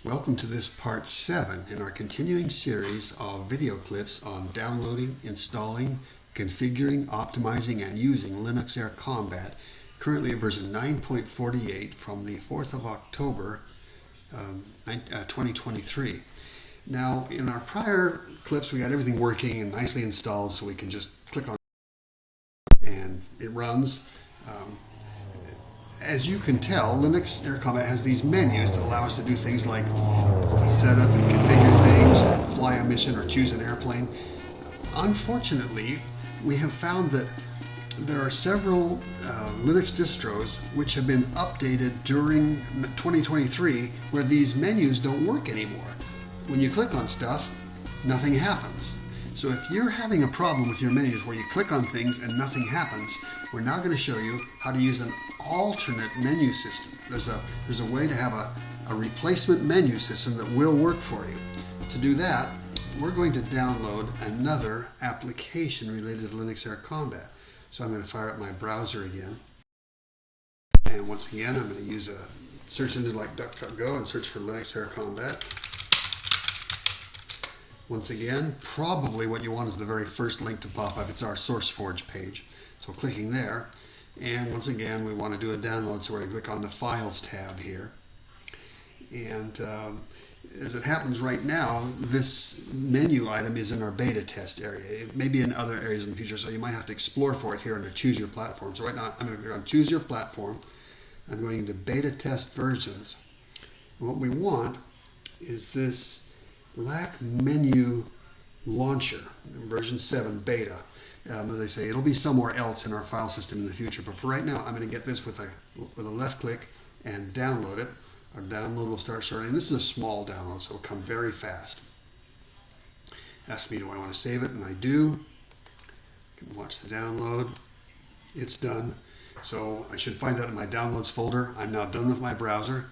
Welcome to this part 7 in our continuing series of video clips on downloading, installing, configuring, optimizing, and using Linux Air Combat, currently at version 9.48 from the 4th of October 2023. Now, in our prior clips, we got everything working and nicely installed, so we can just click on it and it runs. As you can tell, Linux Air Combat has these menus that allow us to do things like set up and configure things, fly a mission, or choose an airplane. Unfortunately, we have found that there are several Linux distros which have been updated during 2023 where these menus don't work anymore. When you click on stuff, nothing happens. So if you're having a problem with your menus where you click on things and nothing happens, we're now going to show you how to use an alternate menu system. There's a way to have a replacement menu system that will work for you. To do that, we're going to download another application related to Linux Air Combat. So I'm going to fire up my browser again. And once again, I'm going to use a search engine like DuckDuckGo and search for Linux Air Combat. Once again, probably what you want is the very first link to pop up. It's our SourceForge page. So clicking there, and once again, we want to do a download, so we're going to click on the Files tab here. And as it happens right now, this menu item is in our beta test area. It may be in other areas in the future, so you might have to explore for it here under Choose Your Platform. So right now, I'm going to click on Choose Your Platform. I'm going into Beta Test Versions. And what we want is this LacMenuLauncher, version 7 beta. As I say, it'll be somewhere else in our file system in the future, but for right now, I'm going to get this with a left click and download it. Our download will start starting. This is a small download, so it'll come very fast. Asks me, do I want to save it? And I do. You can watch the download. It's done. So I should find that in my downloads folder. I'm now done with my browser.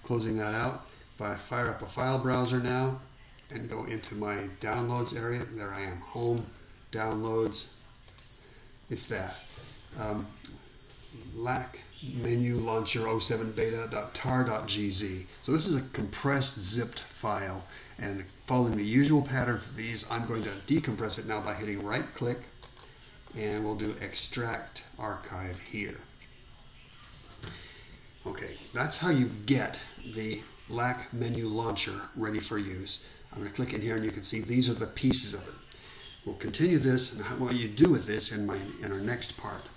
Closing that out. If I fire up a file browser now and go into my downloads area, there I am, home, downloads, it's that. LacMenuLauncher 07 beta.tar.gz. So this is a compressed zipped file, and following the usual pattern for these, I'm going to decompress it now by hitting right click, and we'll do extract archive here. Okay, that's how you get the LacMenuLauncher ready for use. I'm going to click in here and you can see these are the pieces of it. We'll continue this and what you do with this in our next part.